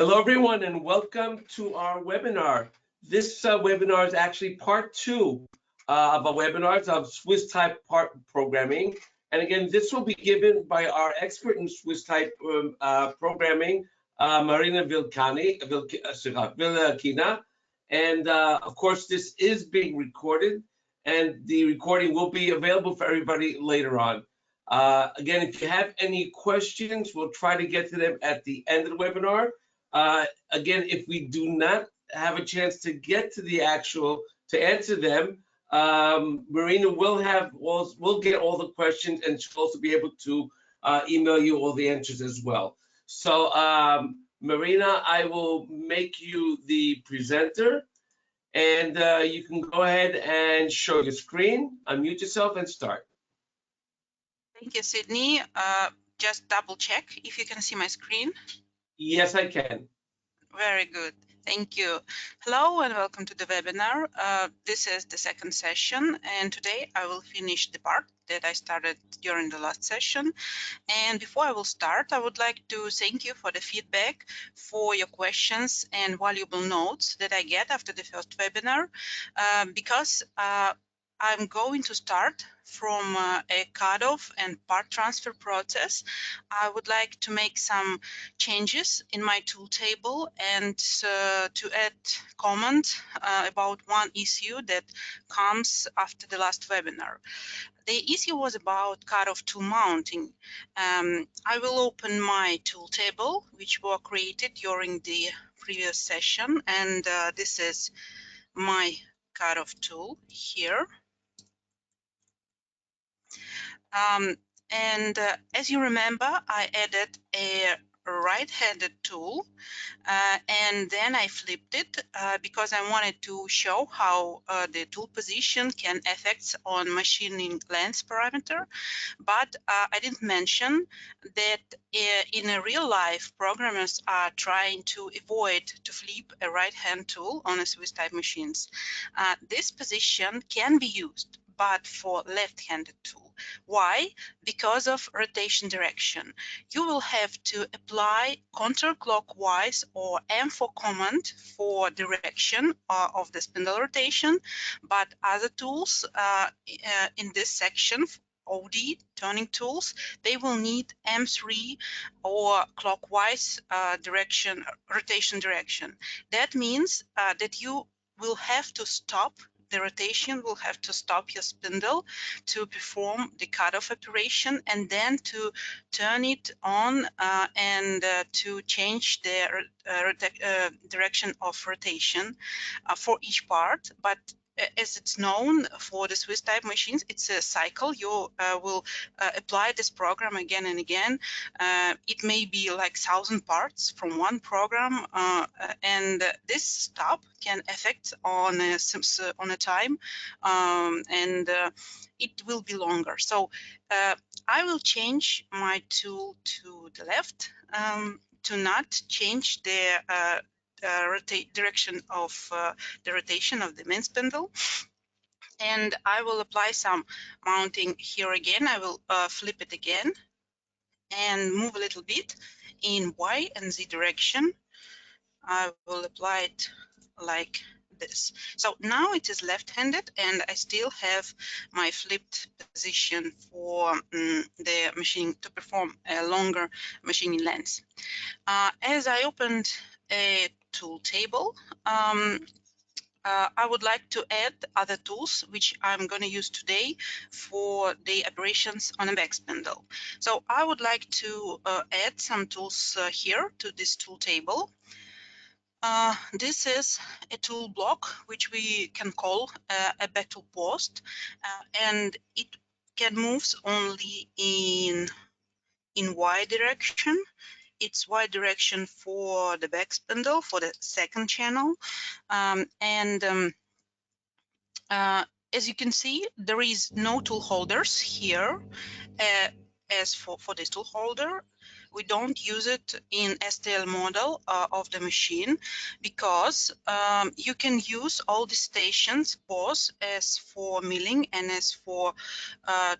Hello, everyone, and welcome to our webinar. This webinar is actually part two of our webinars of Swiss type part programming. And again, this will be given by our expert in Swiss type programming, Marina Vilkina. And of course, this is being recorded, and the recording will be available for everybody later on. Again, if you have any questions, we'll try to get to them at the end of the webinar. Again, if we do not have a chance to get to the to answer them, Marina will get all the questions, and she'll also be able to email you all the answers as well. So, Marina, I will make you the presenter, and you can go ahead and show your screen, unmute yourself, and start. Thank you, Sydney. Just double check if you can see my screen. Yes, I can. Very good. Thank you. Hello and welcome to the webinar. This is the second session, and today I will finish the part that I started during the last session. And before I will start, I would like to thank you for the feedback, for your questions and valuable notes that I get after the first webinar, because I'm going to start from a cutoff and part transfer process. I would like to make some changes in my tool table and to add comment about one issue that comes after the last webinar. The issue was about cutoff tool mounting. I will open my tool table, which were created during the previous session, and this is my cutoff tool here. As you remember, I added a right-handed tool and then I flipped it because I wanted to show how the tool position can affect on machining length parameter, but I didn't mention that in a real life, programmers are trying to avoid to flip a right-hand tool on a Swiss type machines. This position can be used, but for left-handed tool. Why? Because of rotation direction. You will have to apply counterclockwise or M4 command for direction of the spindle rotation, but other tools in this section, OD turning tools, they will need M3 or clockwise rotation direction. That means that you will have to stop the rotation, will have to stop your spindle to perform the cutoff operation and then to turn it on and to change the direction of rotation for each part. But as it's known for the Swiss type machines, it's a cycle. You will apply this program again and again. It may be like 1,000 parts from one program, and this stop can affect on a time, and it will be longer. So I will change my tool to the left to not change the direction of the rotation of the main spindle, and I will apply some mounting here again. I will flip it again and move a little bit in Y and Z direction. I will apply it like this. So now it is left-handed, and I still have my flipped position for the machine to perform a longer machining length. As I opened a tool table, I would like to add other tools which I'm going to use today for the operations on a back spindle. So I would like to add some tools here to this tool table. This is a tool block which we can call a back tool post, and it can move only in Y direction. It's Y direction for the back spindle, for the second channel. As you can see, there is no tool holders here as for this tool holder. we don't use it in STL model of the machine because you can use all the stations both as for milling and as for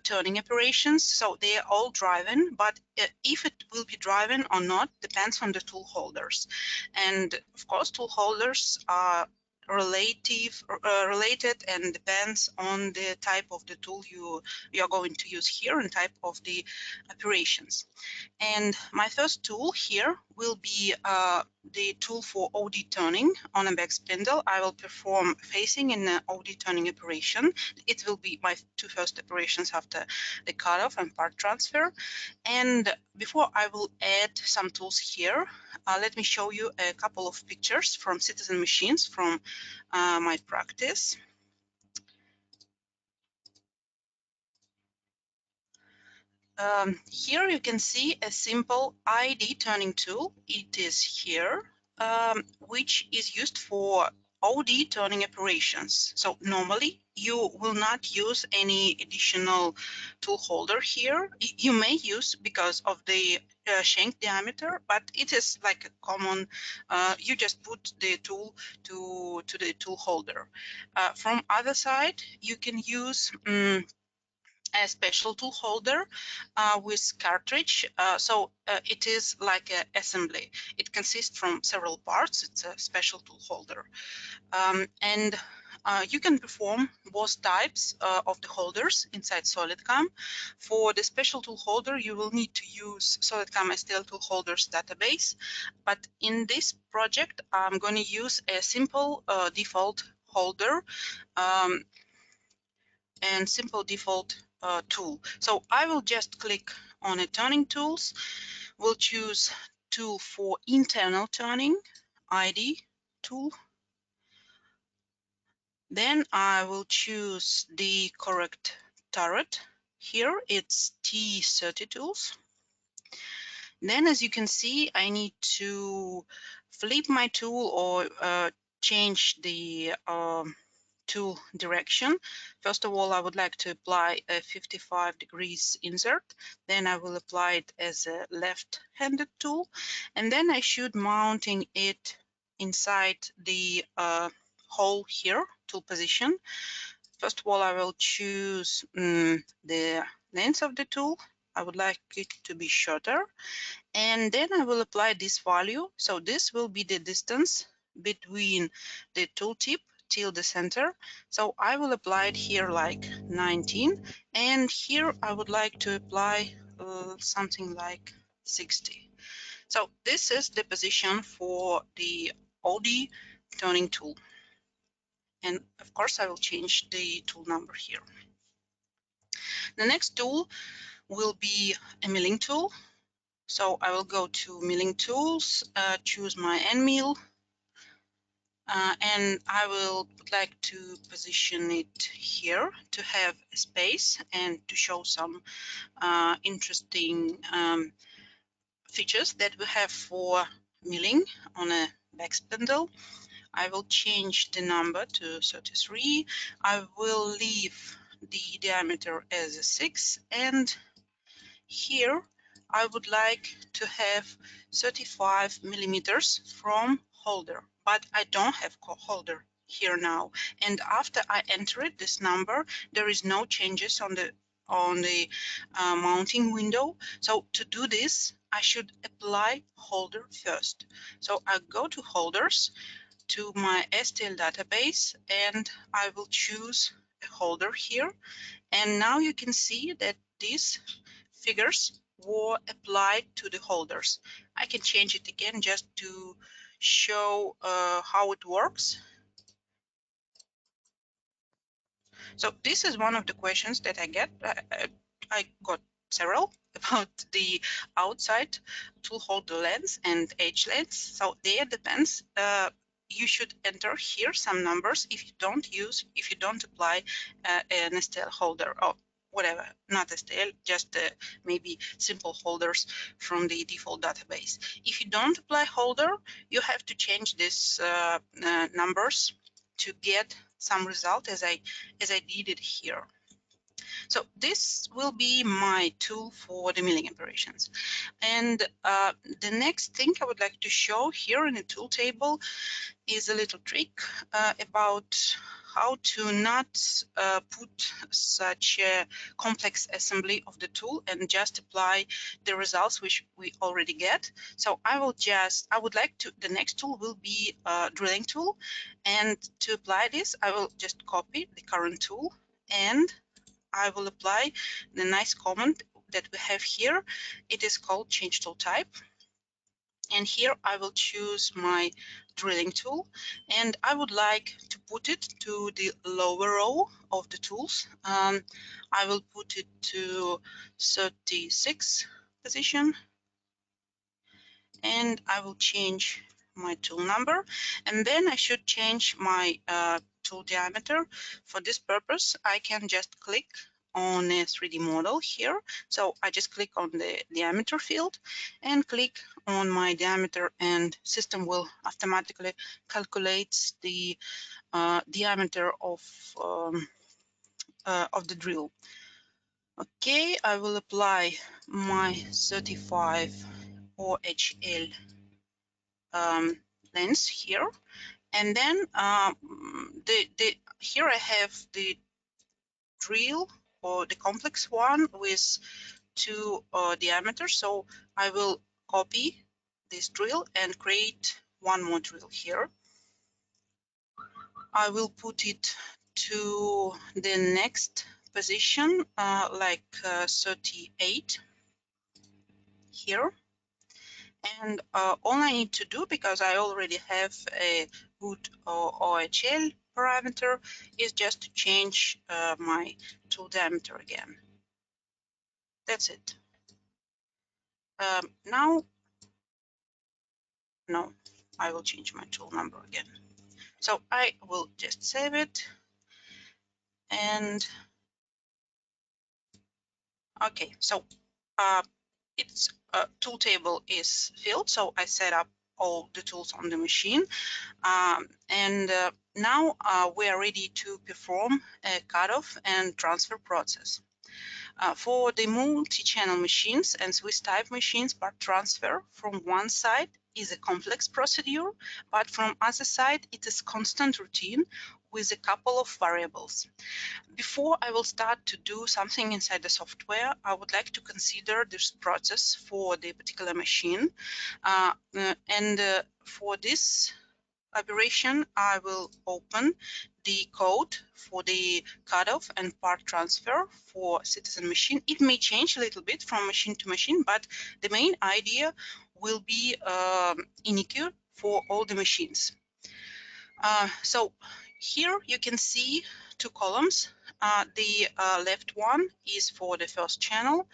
turning operations. So they are all driving, but if it will be driving or not depends on the tool holders. And of course, tool holders are related and depends on the type of the tool you are going to use here and type of the operations. And my first tool here will be the tool for OD turning on a back spindle. I will perform facing in the OD turning operation. It will be my two first operations after the cutoff and part transfer. And before I will add some tools here, let me show you a couple of pictures from citizen machines from my practice. Here you can see a simple ID turning tool. It is here, which is used for OD turning operations. So normally you will not use any additional tool holder here. You may use because of the shank diameter, but it is like a common, you just put the tool to the tool holder. From other side, you can use a special tool holder with cartridge. It is like an assembly. It consists from several parts. It's a special tool holder. And you can perform both types of the holders inside SolidCAM. For the special tool holder, you will need to use SolidCAM STL tool holders database. But in this project, I'm going to use a simple default holder and simple default tool. So I will just click on a turning tools. We'll choose tool for internal turning, ID tool. Then I will choose the correct turret. Here it's T30 tools. Then as you can see, I need to flip my tool or change the tool direction. First of all, I would like to apply a 55 degrees insert. Then I will apply it as a left-handed tool. And then I should mounting it inside the hole here, tool position. First of all, I will choose the length of the tool. I would like it to be shorter. And then I will apply this value. So this will be the distance between the tool tip till the center. So I will apply it here like 19, and here I would like to apply something like 60. So this is the position for the OD turning tool. And of course I will change the tool number here. The next tool will be a milling tool. So I will go to milling tools, choose my end mill, and I would like to position it here to have a space and to show some interesting features that we have for milling on a back spindle. I will change the number to 33. I will leave the diameter as a 6, and here I would like to have 35 millimeters from holder, but I don't have holder here now. And after I enter it, this number, there is no changes on the mounting window. So to do this, I should apply holder first. So I go to holders, to my STL database, and I will choose a holder here. And now you can see that these figures were applied to the holders. I can change it again just to show how it works. So this is one of the questions that I get. I got several about the outside tool holder length and edge length. So there depends. You should enter here some numbers if you don't apply an STL holder or whatever, not STL, just maybe simple holders from the default database. If you don't apply holder, you have to change these numbers to get some result as I did it here. So this will be my tool for the milling operations. And the next thing I would like to show here in the tool table is a little trick about how to not put such a complex assembly of the tool and just apply the results which we already get. So the next tool will be a drilling tool, and to apply this I will just copy the current tool and I will apply the nice command that we have here. It is called change tool type. And here I will choose my drilling tool, and I would like to put it to the lower row of the tools. I will put it to 36 position, and I will change my tool number, and then I should change my tool diameter. For this purpose, I can just click on a 3D model here. So I just click on the diameter field and click on my diameter, and system will automatically calculate the diameter of the drill. Okay, I will apply my 35 OHL lens here, and then here I have the drill, or the complex one, with 2 diameters. So I will copy this drill and create one more drill here. I will put it to the next position, like 38 here. And all I need to do, because I already have a good OHL parameter, is just to change my tool diameter again. That's it. Now, no, I will change my tool number again. So I will just save it. And okay, so its tool table is filled. So I set up all the tools on the machine. And now we are ready to perform a cutoff and transfer process. For the multi-channel machines and Swiss type machines, part transfer from one side is a complex procedure, but from other side it is constant routine with a couple of variables. Before I will start to do something inside the software, I would like to consider this process for the particular machine. For this operation, I will open the code for the cutoff and part transfer for Citizen machine. It may change a little bit from machine to machine, but the main idea will be unique for all the machines. So here you can see 2 columns. The left one is for the first channel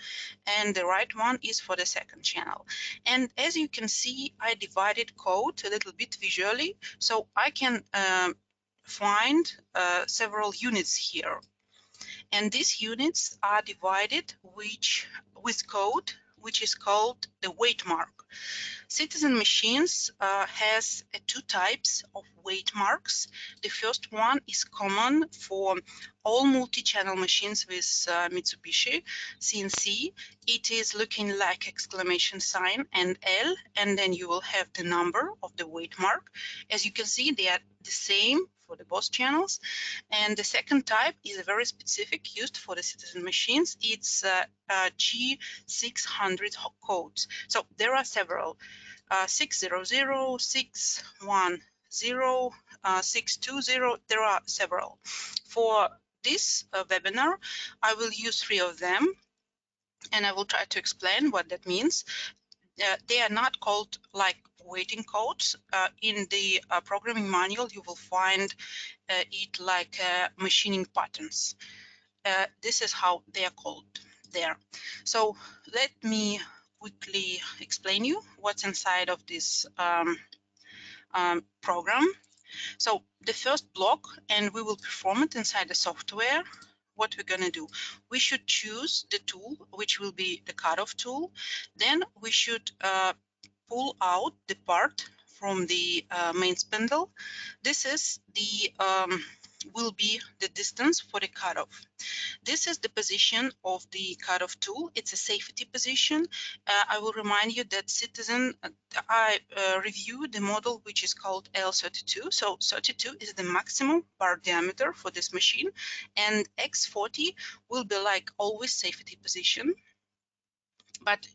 and the right one is for the second channel. And as you can see, I divided code a little bit visually, so I can find several units here. And these units are divided with code which is called the weight mark. Citizen machines has 2 types of weight marks. The first one is common for all multi-channel machines with Mitsubishi CNC. It is looking like exclamation sign and L, and then you will have the number of the weight mark. As you can see, they are the same for the both channels. And the second type is a very specific, used for the Citizen machines. It's G600 codes. So there are several, 600, 610, 620, there are several. For this webinar, I will use 3 of them, and I will try to explain what that means. They are not called like weighting codes. In the programming manual, you will find it like machining patterns. This is how they are called there. So let me quickly explain you what's inside of this program. So the first block, and we will perform it inside the software. What we're going to do, we should choose the tool, which will be the cutoff tool. Then we should pull out the part from the main spindle. This is the will be the distance for the cutoff. This is the position of the cutoff tool. It's a safety position. I will remind you that I reviewed the model which is called L32. So 32 is the maximum part diameter for this machine, and X40 will be like always safety position. But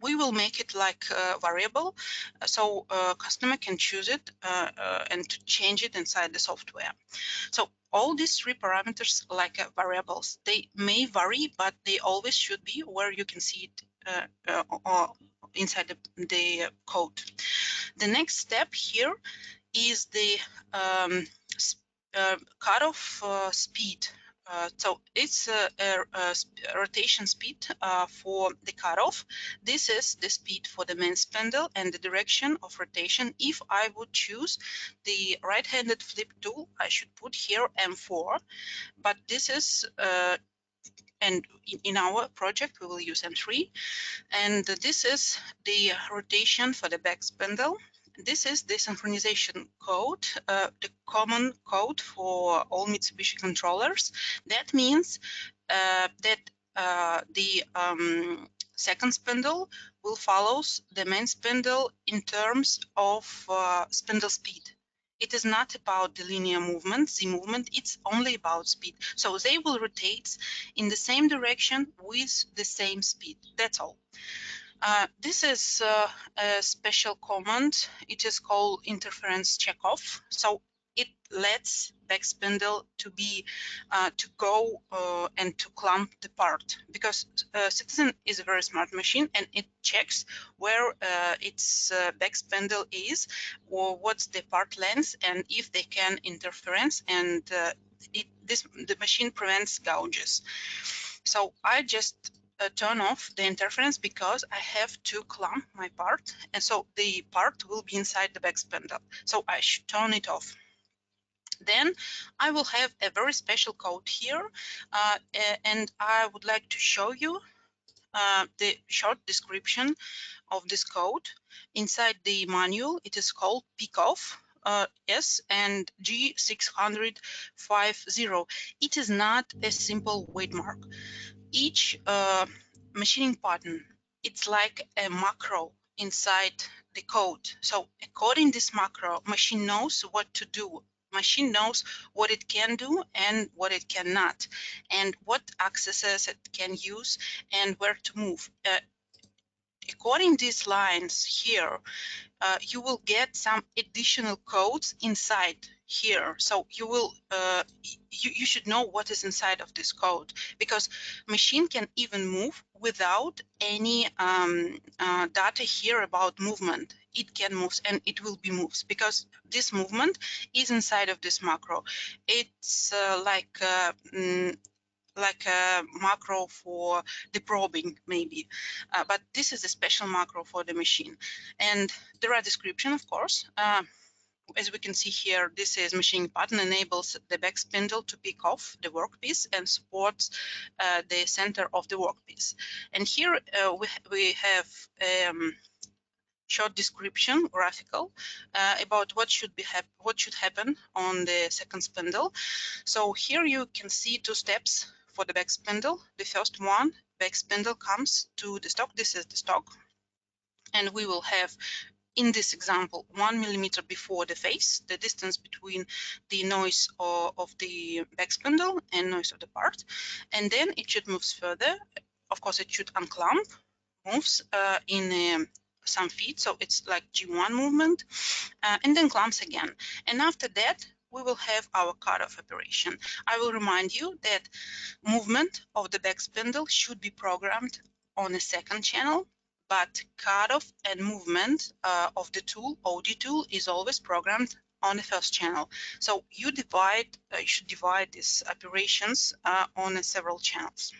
we will make it like a variable, so customer can choose it and to change it inside the software. So all these three parameters, like variables, they may vary, but they always should be where you can see it inside the code. The next step here is the cutoff speed. So it's a rotation speed for the cutoff. This is the speed for the main spindle and the direction of rotation. If I would choose the right-handed flip tool, I should put here M4, but this is and in our project we will use M3, and this is the rotation for the back spindle. This is the synchronization code, the common code for all Mitsubishi controllers. That means that the second spindle will follow the main spindle in terms of spindle speed. It is not about the linear movement, the movement, it's only about speed. So they will rotate in the same direction with the same speed, that's all. This is a special command. It is called interference checkoff. So it lets back spindle to be to go and to clamp the part, because Citizen is a very smart machine and it checks where its back spindle is, or what's the part length, and if they can interference, and the machine prevents gouges. So I just turn off the interference because I have to clamp my part, and so the part will be inside the back spindle. So I should turn it off. Then I will have a very special code here, and I would like to show you the short description of this code. Inside the manual, it is called Pickoff. S and G60050. It is not a simple wait mark. Each machining pattern, it's like a macro inside the code. So according to this macro, machine knows what to do. Machine knows what it can do and what it cannot, and what accesses it can use and where to move. According to these lines here, you will get some additional codes inside here. So you will you should know what is inside of this code, because machine can even move without any data here about movement. It can move and it will be moves because this movement is inside of this macro. It's like a macro for the probing maybe, but this is a special macro for the machine. And there are description, of course. As we can see here, this is machining pattern enables the back spindle to pick off the workpiece and supports the center of the workpiece. And here we have short description, graphical, about what should happen on the second spindle. So here you can see two steps for the back spindle. The first one, back spindle comes to the stock. This is the stock, and we will have, in this example, 1 millimeter before the face, the distance between the noise of the back spindle and noise of the part, and then it should move further. Of course, it should unclamp, moves in some feet, so it's like G1 movement, and then clamps again. And after that, we will have our cutoff operation. I will remind you that movement of the back spindle should be programmed on a second channel, but cutoff and movement of the tool, OD tool, is always programmed on the first channel. So you should divide these operations on several channels.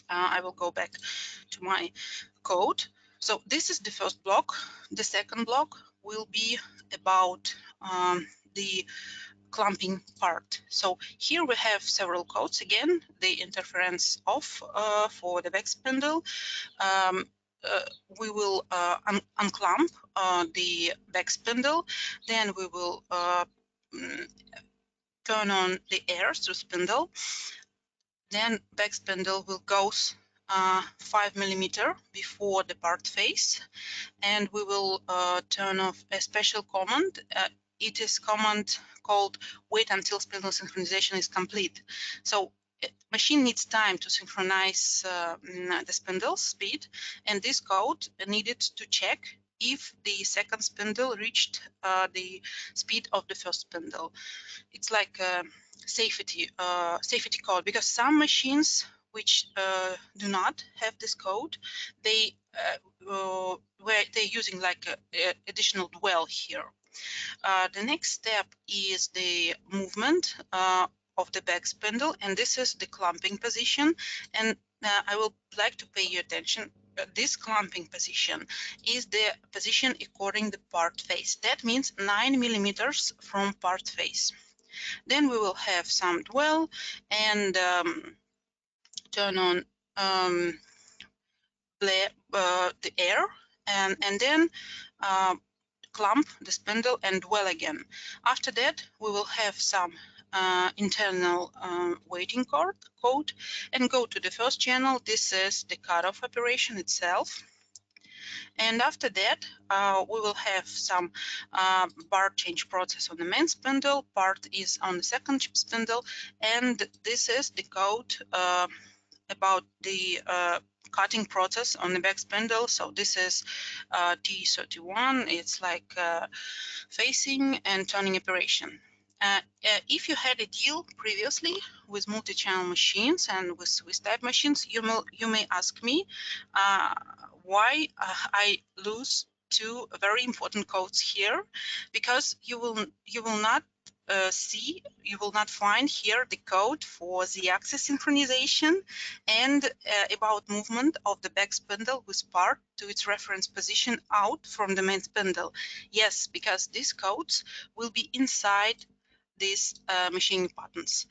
I will go back to my code. So this is the first block. The second block will be about the clamping part. So here we have several codes. Again, the interference off for the back spindle. We will unclamp the back spindle. Then we will turn on the air through spindle. Then back spindle will go 5 millimeter before the part face, and we will turn off a special command. It is command called wait until spindle synchronization is complete. So machine needs time to synchronize the spindle speed, and this code needed to check if the second spindle reached the speed of the first spindle. It's like a safety code, because some machines which do not have this code, where they're using like a additional dwell here. The next step is the movement of the back spindle, and this is the clamping position. And I would like to pay your attention. This clamping position is the position according the part face. That means 9 millimeters from part face. Then we will have some dwell and turn on the air, and then clamp the spindle and dwell again. After that, we will have some internal waiting code and go to the first channel. This is the cutoff operation itself. And after that, we will have some part change process on the main spindle. Part is on the second spindle, and this is the code about the cutting process on the back spindle. So this is T31. It's like facing and turning operation. If you had a deal previously with multi-channel machines and with Swiss type machines, you may ask me why I lose two very important codes here, because you will not you will not find here the code for the axis synchronization and about movement of the back spindle with part to its reference position out from the main spindle. Yes, because these codes will be inside these machining patterns.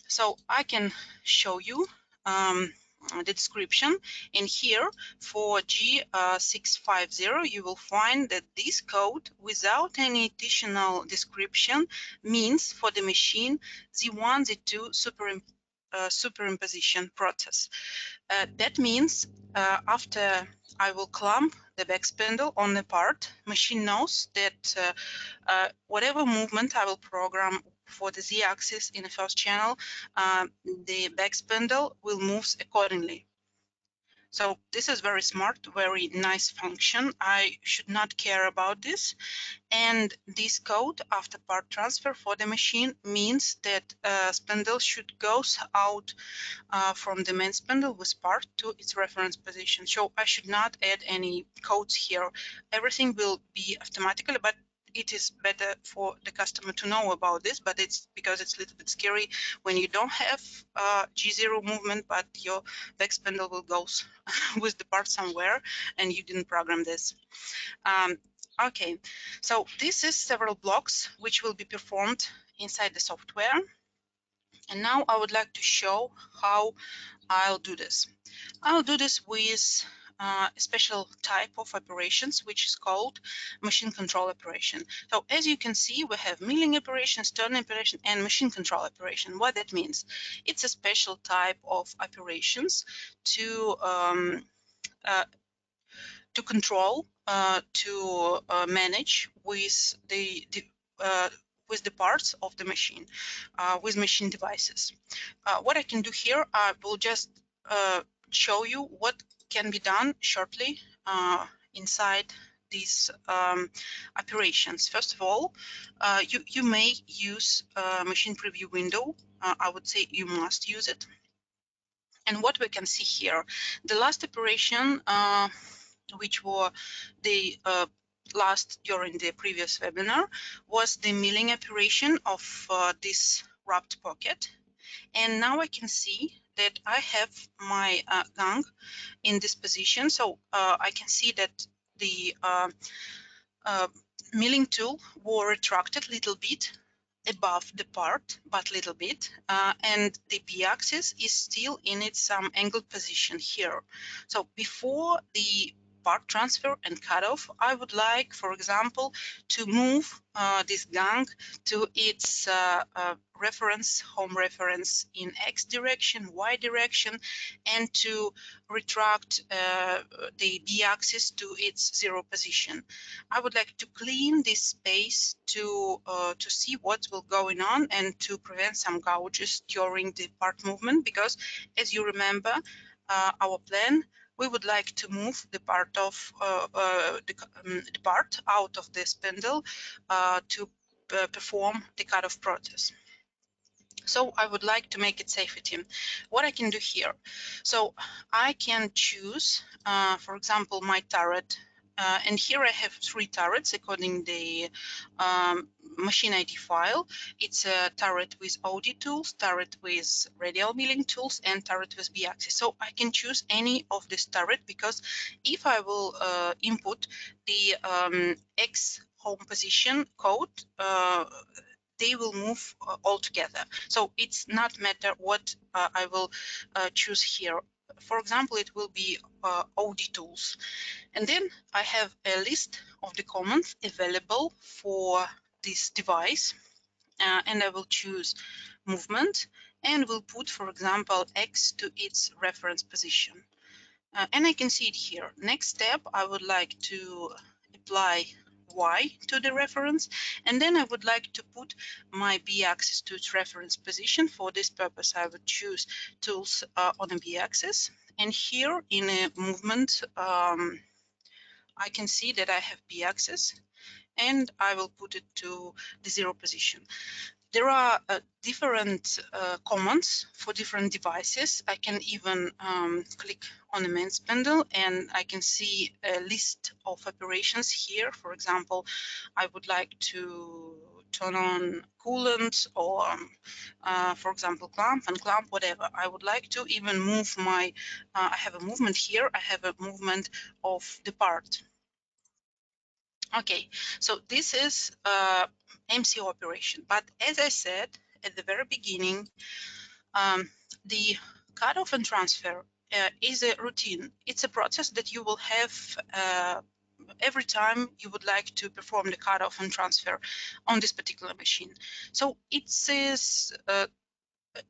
So I can show you the description. In here for G650, you will find that this code, without any additional description, means for the machine Z1, Z2 superimposition process. That means after I will clamp the back spindle on the part, machine knows that whatever movement I will program for the Z-axis in the first channel, the back spindle will move accordingly. So this is very smart, very nice function. I should not care about this. And this code after part transfer for the machine means that spindle should go out from the main spindle with part to its reference position. So I should not add any codes here. Everything will be automatically, but it is better for the customer to know about this, but it's because it's a little bit scary when you don't have G0 movement, but your back spindle will go with the part somewhere and you didn't program this. Okay, so this is several blocks which will be performed inside the software. And now I would like to show how I'll do this. I'll do this with a special type of operations, which is called machine control operation. So as you can see, we have milling operations, turning operation, and machine control operation. What that means? It's a special type of operations to control, to manage with the parts of the machine, with machine devices. What I can do here, I will just show you what can be done shortly inside these operations. First of all, you may use machine preview window. I would say you must use it. And what we can see here, the last operation, which were the last during the previous webinar, was the milling operation of this wrapped pocket. And now I can see that I have my gang in this position. So I can see that the milling tool was retracted a little bit above the part, but little bit, and the p-axis is still in its angled position here. So before the part transfer and cutoff, I would like, for example, to move this gang to its home reference in X direction, Y direction, and to retract the B axis to its 0 position. I would like to clean this space to see what will going on and to prevent some gouges during the part movement, because as you remember, our plan, we would like to move the part of the part out of the spindle to perform the cutoff process. So I would like to make it safety. What I can do here, so I can choose, for example, my turret. And here I have 3 turrets according the machine ID file. It's a turret with OD tools, turret with radial milling tools, and turret with B-axis. So I can choose any of this turret, because if I will input the X home position code, they will move all together. So it's not matter what I will choose here. For example, it will be OD tools. And then I have a list of the commands available for this device. And I will choose movement and will put, for example, X to its reference position. And I can see it here. Next step, I would like to apply Y to the reference, and then I would like to put my B-axis to its reference position. For this purpose, I would choose tools on a B-axis, and here in a movement, I can see that I have B-axis, and I will put it to the 0 position. There are different commands for different devices. I can even click on the main spindle and I can see a list of operations here. For example, I would like to turn on coolant or, for example, clamp, unclamp, whatever. I would like to even move my, I have a movement here, I have a movement of the part. Okay, so this is MCO operation, but as I said at the very beginning, the cutoff and transfer is a routine. It's a process that you will have every time you would like to perform the cutoff and transfer on this particular machine. So it is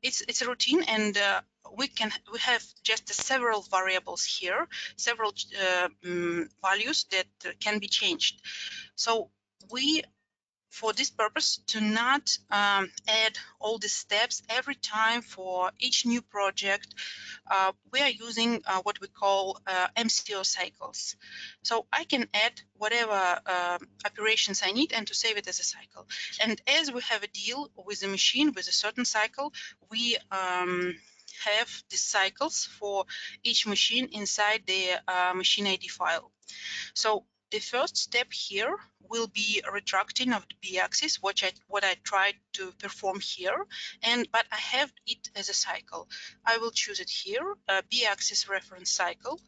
it's a routine, and we have just several variables here, several values that can be changed. So we, for this purpose, to not add all the steps every time for each new project, we are using what we call MCTW cycles. So I can add whatever operations I need and to save it as a cycle. And as we have a deal with a machine with a certain cycle, we have the cycles for each machine inside the machine ID file. So the first step here will be a retracting of the B-axis, what I tried to perform here, but I have it as a cycle. I will choose it here, B-axis reference cycle,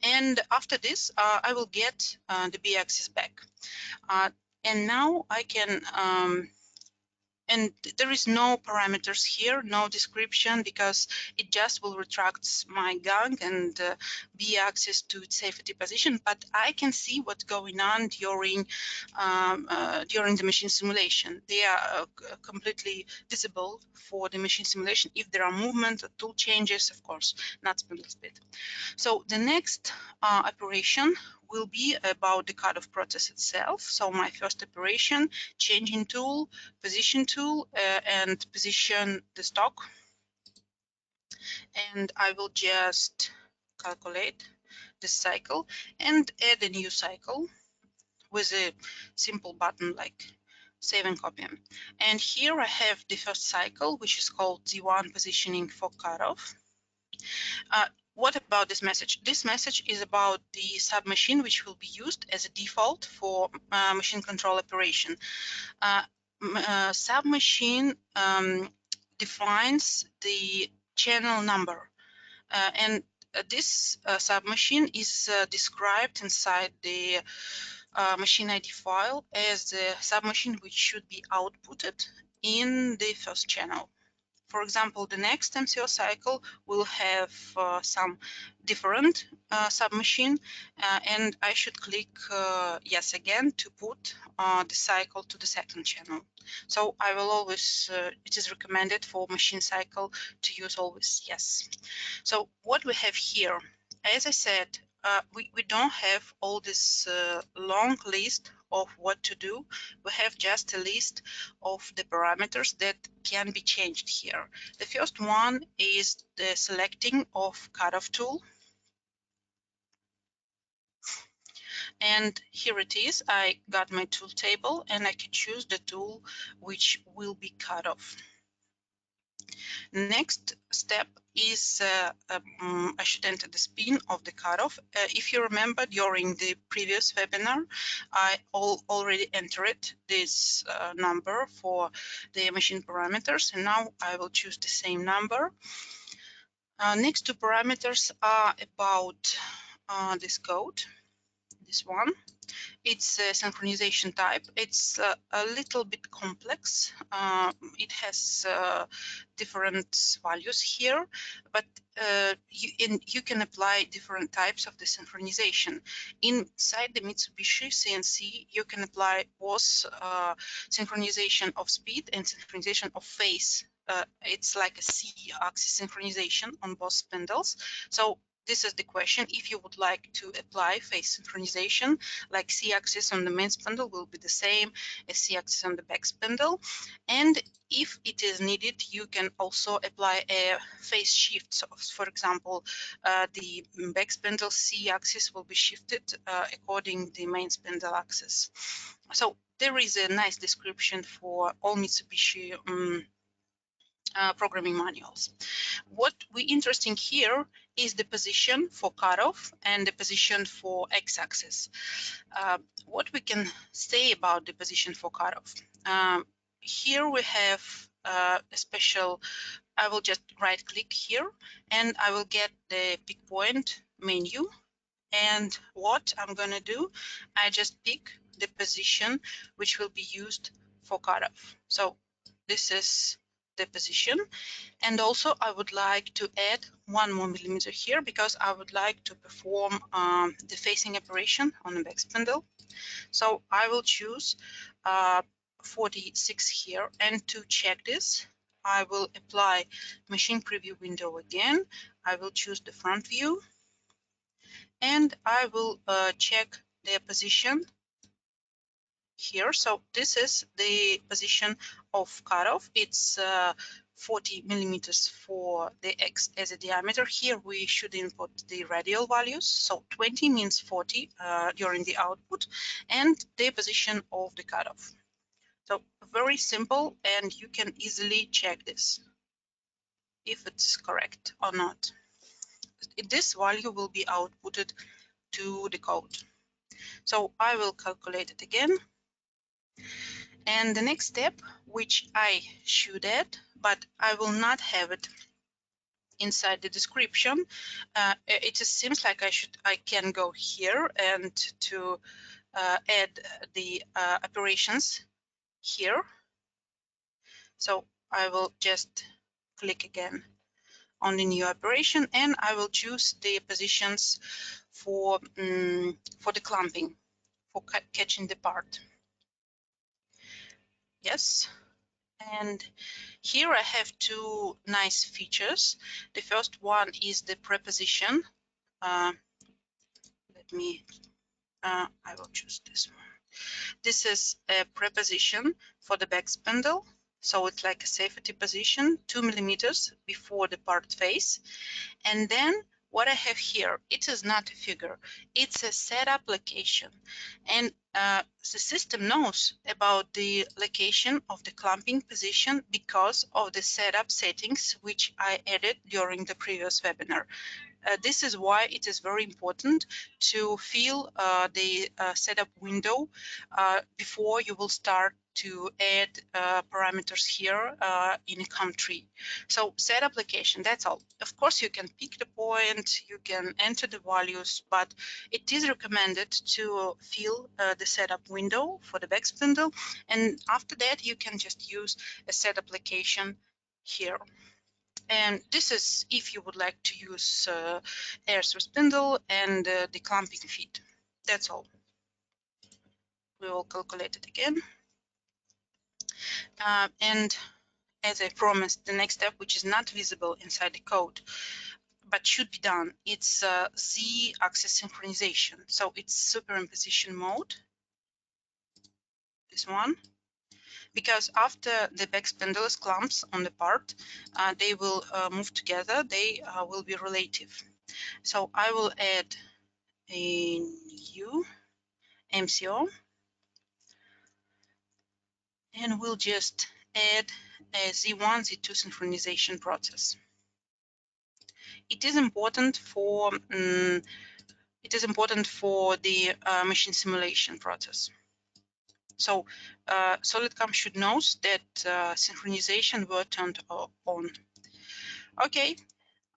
and after this, I will get the B-axis back. And now I can and there is no parameters here, no description, because it just will retract my gang and B-axis to its safety position. But I can see what's going on during the machine simulation. They are completely visible for the machine simulation. If there are movement or tool changes, of course, not spindle speed. So the next operation will be about the cutoff process itself. So my first operation, changing tool, position tool, and position the stock. And I will just calculate the cycle and add a new cycle with a simple button like save and copy. And here I have the first cycle, which is called Z1 positioning for cutoff. What about this message? This message is about the submachine, which will be used as a default for machine control operation. Submachine defines the channel number, and this submachine is described inside the machine ID file as the submachine which should be outputted in the first channel. For example, the next MCO cycle will have some different submachine, and I should click yes again to put the cycle to the second channel. So I will always, it is recommended for machine cycle to use always yes. So what we have here, as I said, we don't have all this long list of what to do. We have just a list of the parameters that can be changed here. The first one is the selecting of cutoff tool. And here it is. I got my tool table and I can choose the tool which will be cut off. Next step is I should enter the spin of the cutoff. If you remember, during the previous webinar, I already entered this number for the machine parameters, and now I will choose the same number. Next two parameters are about this code, this one. It's a synchronization type. It's a little bit complex. It has different values here, but you can apply different types of the synchronization. Inside the Mitsubishi CNC, you can apply both synchronization of speed and synchronization of phase. It's like a C-axis synchronization on both spindles. So this is the question. If you would like to apply phase synchronization, like C-axis on the main spindle will be the same as C-axis on the back spindle. And if it is needed, you can also apply a phase shift. So, for example, the back spindle C-axis will be shifted according to the main spindle axis. So there is a nice description for all Mitsubishi programming manuals. What we interesting here is the position for cutoff and the position for x-axis. What we can say about the position for cutoff? Here we have a special, I will just right click here and I will get the Pickpoint menu. And what I'm going to do, I just pick the position which will be used for cutoff. So this is the position, and also I would like to add 1 more millimeter here because I would like to perform the facing operation on the back spindle. So I will choose 46 here, and to check this I will apply machine preview window again. I will choose the front view and I will check their position here. So this is the position of cutoff. It's 40 millimeters for the X as a diameter. Here we should input the radial values. So 20 means 40 during the output, and the position of the cutoff. So very simple, and you can easily check this if it's correct or not. This value will be outputted to the code. So I will calculate it again. And the next step, which I should add, but I will not have it inside the description, it just seems like I can go here and to add the operations here. So I will just click again on the new operation, and I will choose the positions for the clamping, for catching the part. Yes, and here I have two nice features. The first one is the preposition. I will choose this one. This is a preposition for the back spindle. So it's like a safety position, 2 millimeters before the part face. And then what I have here, it is not a figure, it's a setup location. And the system knows about the location of the clamping position because of the setup settings which I added during the previous webinar. This is why it is very important to fill the setup window before you will start to add parameters here in a CAM tree. So setup location, that's all. Of course, you can pick the point, you can enter the values, but it is recommended to fill the setup window for the back spindle. And after that, you can just use a setup location here. And this is if you would like to use air through spindle and the clamping feet. That's all. We will calculate it again. And as I promised, the next step, which is not visible inside the code, but should be done, it's Z-axis synchronization. So it's superimposition mode, this one, because after the back spindle clamps on the part, they will move together, they will be relative. So I will add a new MCO, and we'll just add a Z1, Z2 synchronization process. It is important for the machine simulation process. So SolidCAM should know that synchronization were turned on. Okay,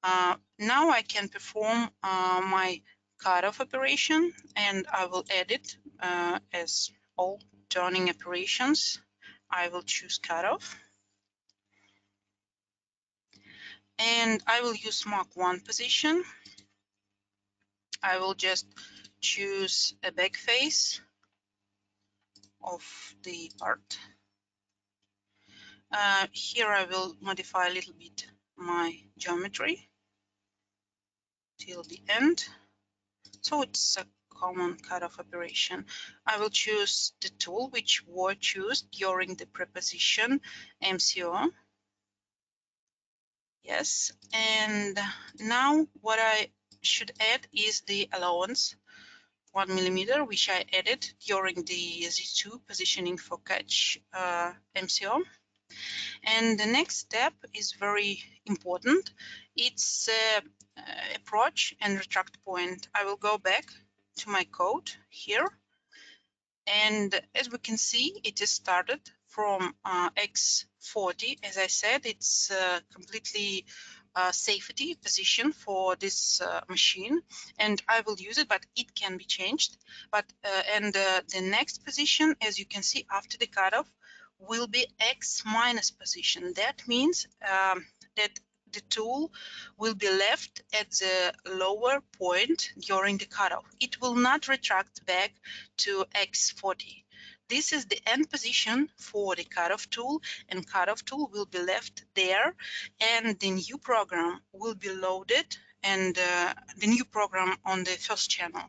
now I can perform my cutoff operation, and I will edit as all turning operations. I will choose cutoff, and I will use Mach 1 position. I will just choose a back face of the part. Here I will modify a little bit my geometry till the end. So it's a common cutoff operation. I will choose the tool which was chosen during the preposition MCO. Yes, and now what I should add is the allowance 1 millimeter, which I added during the Z2 positioning for catch MCO. And the next step is very important. It's approach and retract point. I will go back to my code here. And as we can see, it is started from X40. As I said, it's completely safety position for this machine, and I will use it, but it can be changed. But and the next position, as you can see after the cutoff, will be X minus position. That means that the tool will be left at the lower point during the cutoff. It will not retract back to X40. This is the end position for the cutoff tool, and cutoff tool will be left there, and the new program will be loaded, and the new program on the first channel.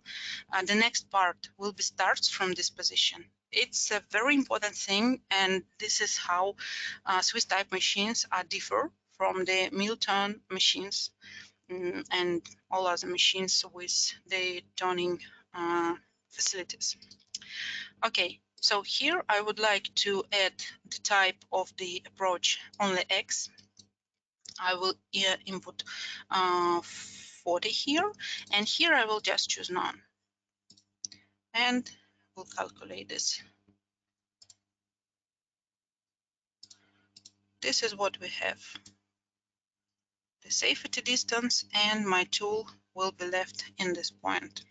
The next part will be starts from this position. It's a very important thing, and this is how Swiss type machines are differ from the mill-turn machines and all other machines with the turning facilities. Okay, so here I would like to add the type of the approach only X. I will input 40 here, and here I will just choose none, and we'll calculate this. This is what we have. The safety distance, and my tool will be left in this point.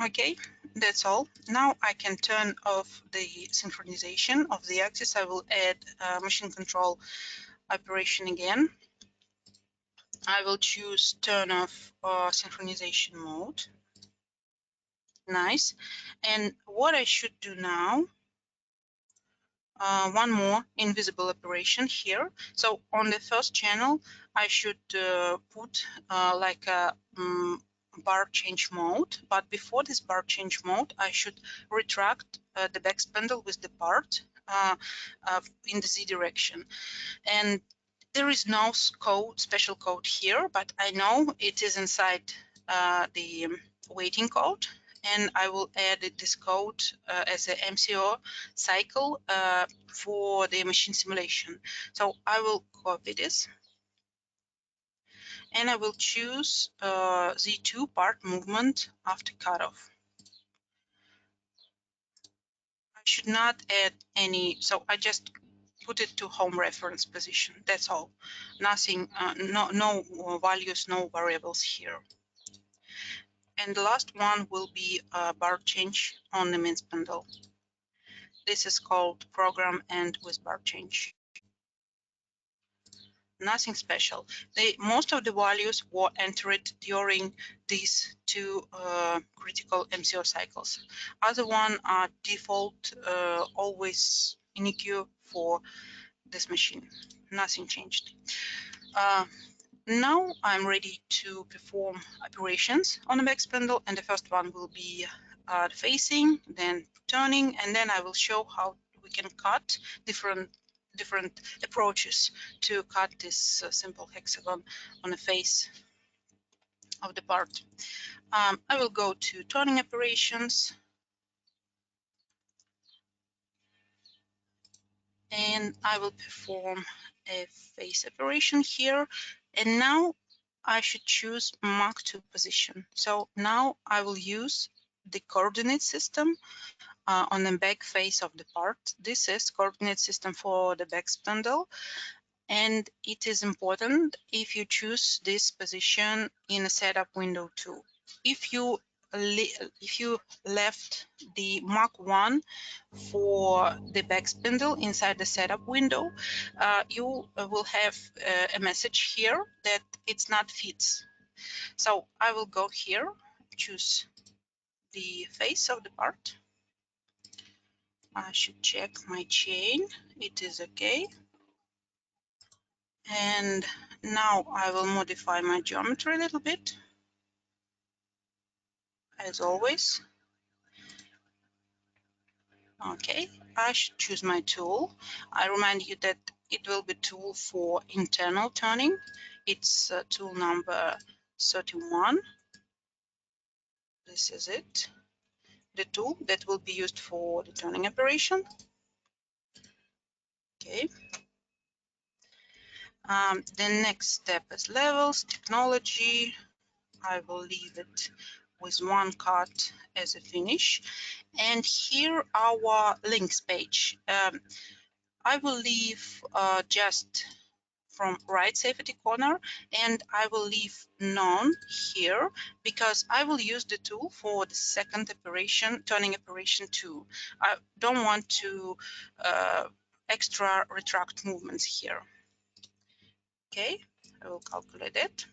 Okay, that's all. Now I can turn off the synchronization of the axis. I will add machine control operation again. I will choose turn off synchronization mode. Nice. And what I should do now, one more invisible operation here. So on the first channel, I should put like a bar change mode, but before this bar change mode, I should retract the back spindle with the part in the Z direction. And there is no code, special code here, but I know it is inside the waiting code, and I will add this code as an MCO cycle for the machine simulation. So I will copy this, and I will choose Z2 part movement after cutoff. I should not add any, so I just put it to home reference position. That's all. Nothing, no values, no variables here. And the last one will be a bar change on the main spindle. This is called program and with bar change. Nothing special. Most of the values were entered during these two critical MCO cycles. Other one are default, always unique for this machine. Nothing changed. Now I'm ready to perform operations on the back spindle, and the first one will be facing, then turning, and then I will show how we can cut different approaches to cut this simple hexagon on the face of the part. I will go to turning operations, and I will perform a face operation here. And now I should choose Mark II position. So now I will use the coordinate system on the back face of the part. This is coordinate system for the back spindle. And it is important if you choose this position in a setup window too. If you left the Mark 1 for the back spindle inside the setup window, you will have a message here that it's not fits. So I will go here, choose the face of the part. I should check my chain. It is okay. And now I will modify my geometry a little bit, as always. Okay, I should choose my tool. I remind you that it will be tool for internal turning. It's tool number 31. This is it, the tool that will be used for the turning operation. Okay. The next step is levels, technology. I will leave it with one cut as a finish. And here our links page. I will leave just from right safety corner, and I will leave none here because I will use the tool for the second operation, turning operation 2. I don't want to extra retract movements here. Okay, I will calculate it.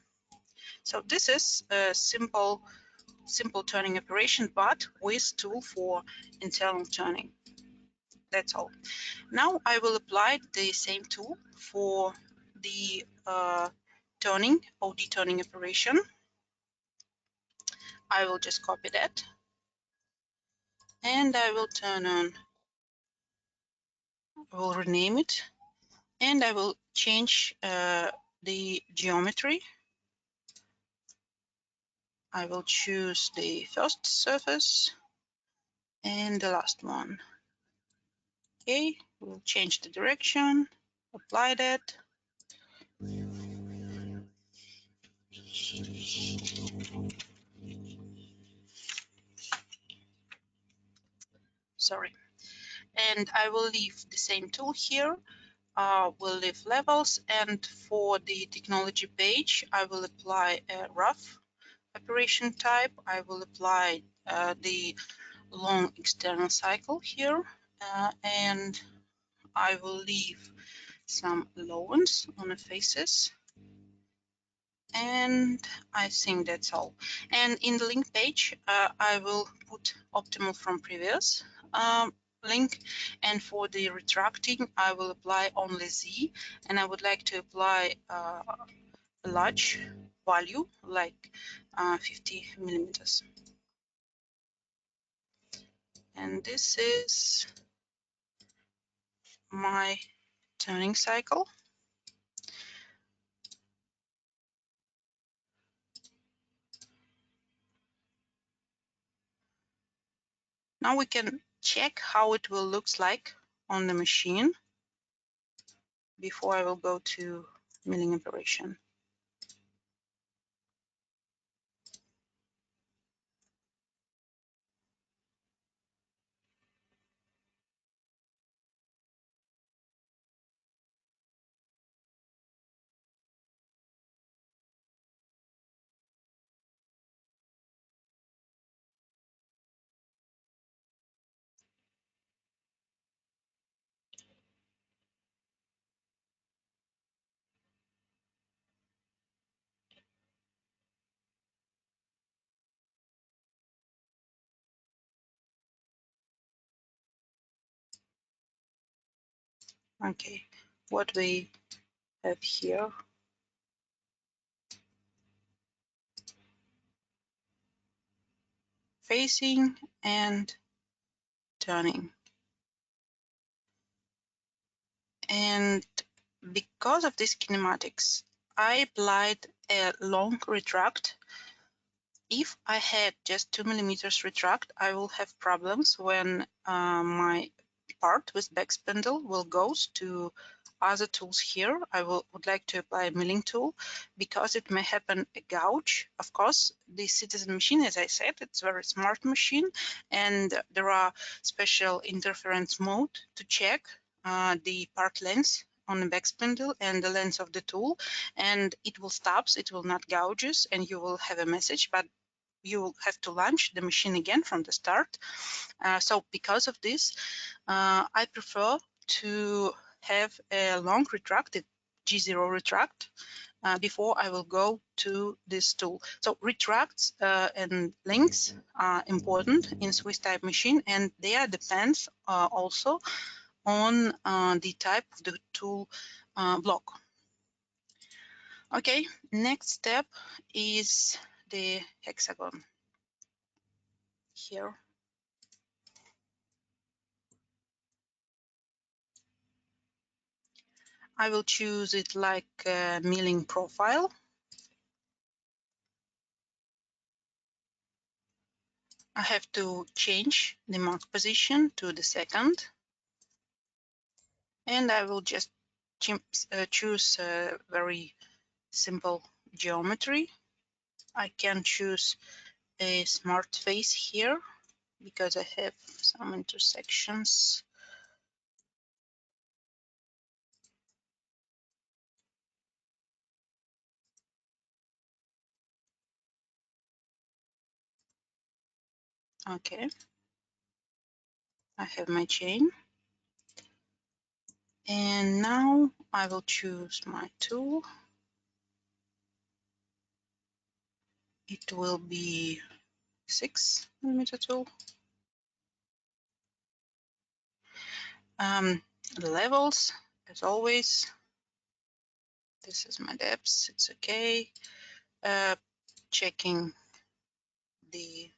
So this is a simple turning operation, but with tool for internal turning. That's all. Now I will apply the same tool for the turning, OD turning operation. I will just copy that, and I will turn on, I will rename it, and I will change the geometry. I will choose the first surface and the last one. Okay, we'll change the direction, apply that. Sorry. And I will leave the same tool here. We'll leave levels, and for the technology page, I will apply a rough operation type. I will apply the long external cycle here, and I will leave some low ones on the faces. And I think that's all. And in the link page, I will put optimal from previous link, and for the retracting, I will apply only Z, and I would like to apply a large value like 50 millimeters. And this is my turning cycle. Now we can check how it will look like on the machine before I will go to milling operation. Okay, what we have here, facing and turning. And because of these kinematics, I applied a long retract. If I had just 2 millimeters retract, I will have problems when my part with back spindle will goes to other tools here. I would like to apply a milling tool because it may happen a gouge. Of course, the Citizen machine, as I said, it's a very smart machine, and there are special interference mode to check the part length on the back spindle and the length of the tool, and it will stop, it will not gouges, and you will have a message, but you will have to launch the machine again from the start. So because of this, I prefer to have a long retracted G0 retract before I will go to this tool. So retracts and links are important in Swiss type machine, and they depends also on the type of the tool block. Okay, next step is the hexagon here. I will choose it like a milling profile. I have to change the mark position to the second. And I will just choose a very simple geometry. I can choose a smart face here because I have some intersections. Okay, I have my chain. And now I will choose my tool. It will be 6 millimeter tool. The levels, as always, this is my depths, it's okay. Checking the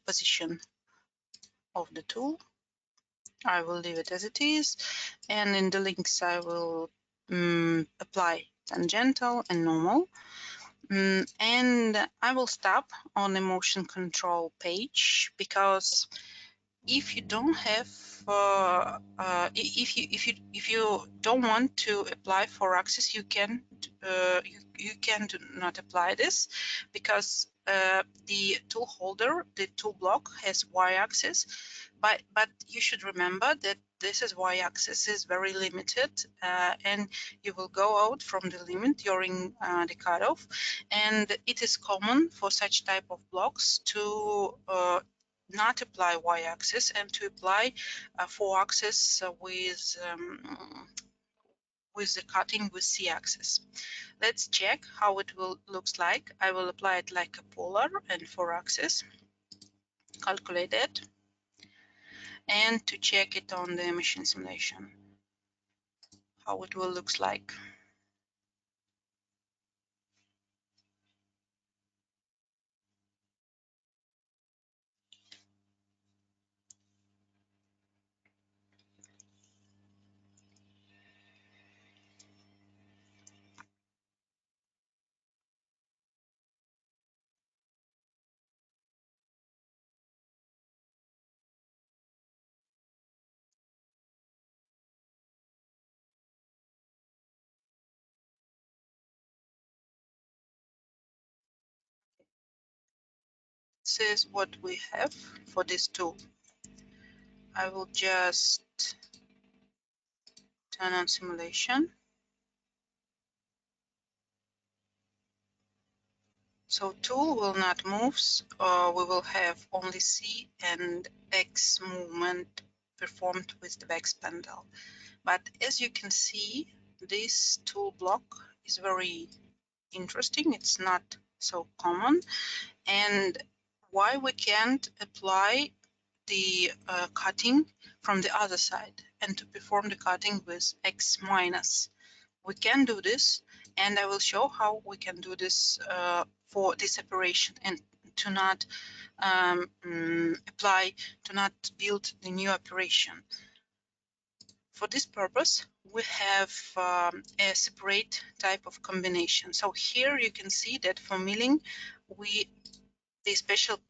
position of the tool. I will leave it as it is, and in the links I will apply tangential and normal. And I will stop on the motion control page because if you don't have if you don't want to apply 4-axis, you can do not apply this because the tool holder, the tool block, has y-axis, but you should remember that this is y-axis is very limited, and you will go out from the limit during the cutoff, and it is common for such type of blocks to not apply y-axis and to apply 4-axis with the cutting with c-axis. Let's check how it will looks like. I will apply it like a polar and 4-axis. Calculate it, and to check it on the machine simulation, how it will looks like. This is what we have for this tool. I will just turn on simulation. So tool will not move, we will have only C and X movement performed with the back spindle. But as you can see, this tool block is very interesting. It's not so common. And why we can't apply the cutting from the other side? and to perform the cutting with X minus. We can do this, and I will show how we can do this for this operation and to not build the new operation. For this purpose, we have a separate type of combination. So here you can see that for milling, the special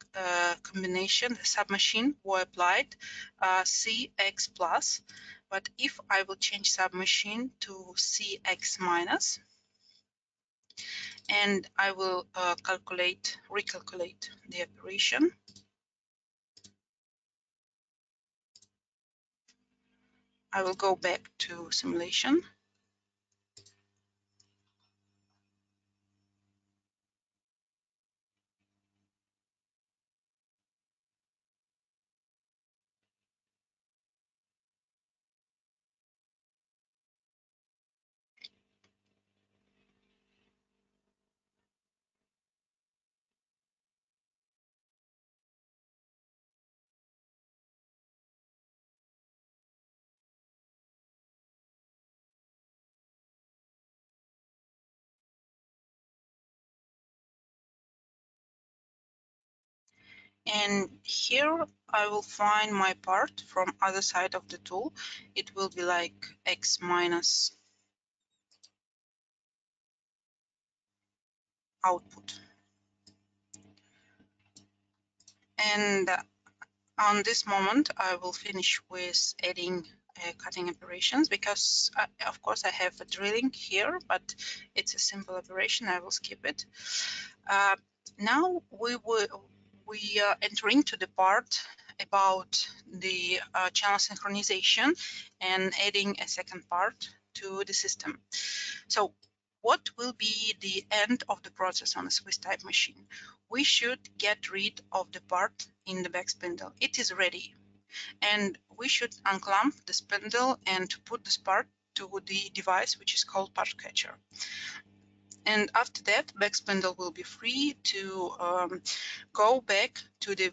combination, the submachine, were applied CX plus. But if I will change submachine to CX minus, and I will recalculate the operation. I will go back to simulation. And here I will find my part from other side of the tool. It will be like X minus output. And on this moment, I will finish with adding cutting operations because, of course, I have a drilling here, but it's a simple operation. I will skip it. Now we are entering to the part about the channel synchronization and adding a second part to the system. So what will be the end of the process on a Swiss type machine? We should get rid of the part in the back spindle. It is ready. And we should unclamp the spindle and put this part to the device which is called part catcher. And after that, back spindle will be free to go back to the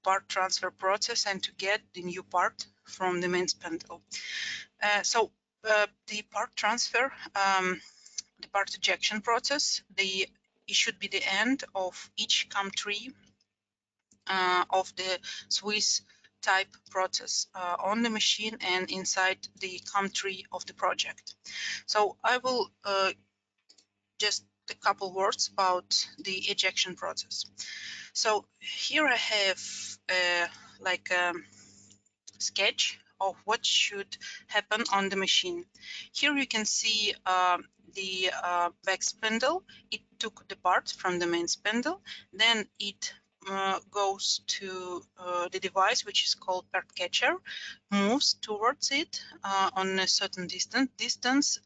part transfer process and to get the new part from the main spindle. The part transfer, the part ejection process, it should be the end of each CAM tree of the Swiss type process on the machine and inside the CAM tree of the project. So I will just a couple words about the ejection process. So here I have like a sketch of what should happen on the machine. Here you can see the back spindle. It took the part from the main spindle, then it goes to the device which is called part catcher, moves towards it on a certain distance. Distance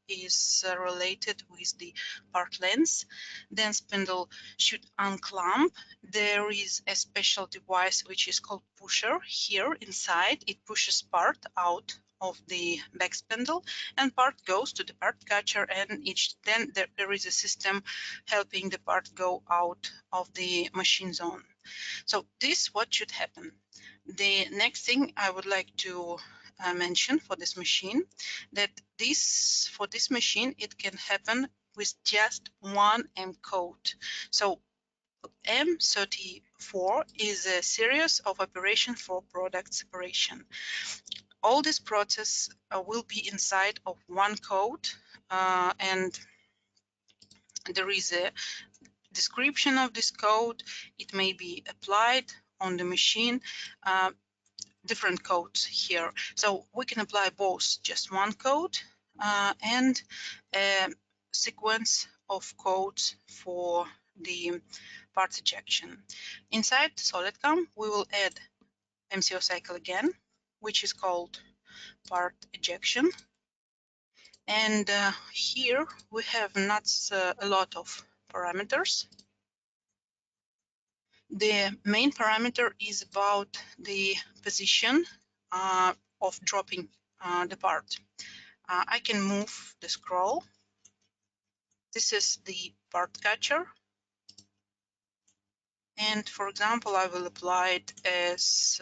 is related with the part length. Then spindle should unclamp. There is a special device which is called pusher. Here inside it pushes part out of the back spindle and part goes to the part catcher, and then there is a system helping the part go out of the machine zone. So this what should happen. The next thing I would like to mention for this machine, that for this machine it can happen with just one M code. So M34 is a series of operation for product separation. All this process will be inside of one code, and there is a description of this code. It may be applied on the machine, different codes here. So we can apply both just one code and a sequence of codes for the part ejection. Inside SolidCAM, we will add MCTW cycle again, which is called part ejection. And here we have not a lot of parameters. The main parameter is about the position of dropping the part. I can move the scroll. This is the part catcher. And for example, I will apply it as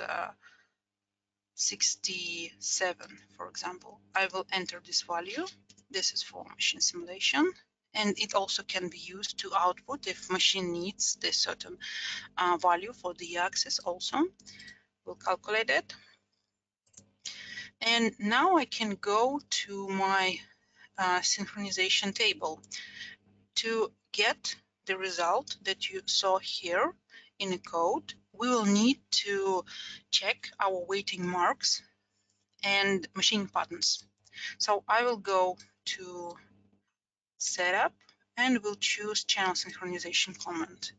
67, for example. I will enter this value. This is for machine simulation, and it also can be used to output if machine needs this certain value for the axis also. We'll calculate it. And now I can go to my synchronization table to get the result that you saw here in the code. We will need to check our weighting marks and machine patterns. So I will go to setup and will choose channel synchronization command.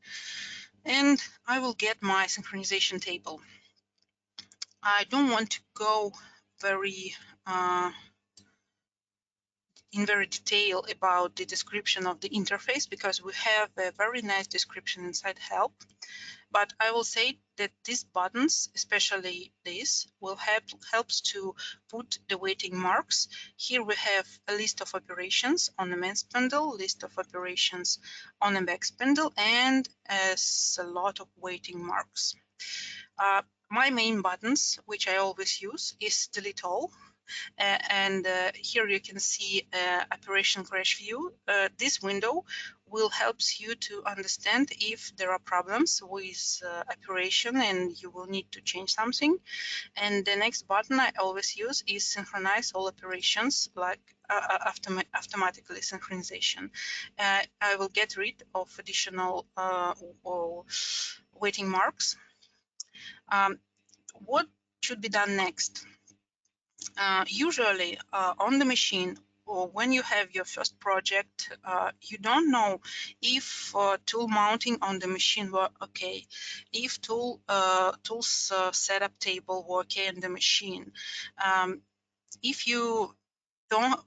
And I will get my synchronization table. I don't want to go very in very detail about the description of the interface because we have a very nice description inside help. But I will say that these buttons, especially this, will helps to put the weighting marks. Here we have a list of operations on the main spindle, list of operations on the back spindle, and a lot of weighting marks. My main buttons, which I always use, is delete all. And here you can see operation crash view. This window will help you to understand if there are problems with operation and you will need to change something. And the next button I always use is synchronize all operations, like automatically synchronization. I will get rid of additional weighting marks. What should be done next? Usually on the machine, or when you have your first project, you don't know if tool mounting on the machine were okay, if tools setup table were okay on the machine. If you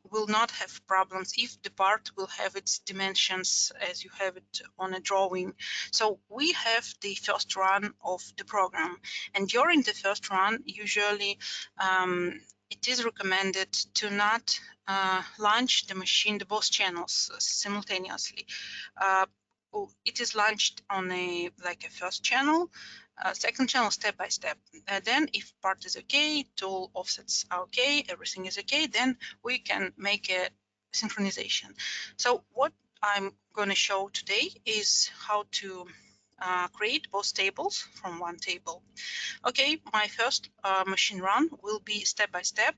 will not have problems if the part will have its dimensions as you have it on a drawing. So we have the first run of the program, and during the first run usually it is recommended to not launch the machine, the both channels simultaneously. It is launched on a first channel, second channel step by step. Then if part is okay, tool offsets are okay, everything is okay, then we can make a synchronization. So what I'm going to show today is how to create both tables from one table. Okay, my first machine run will be step by step.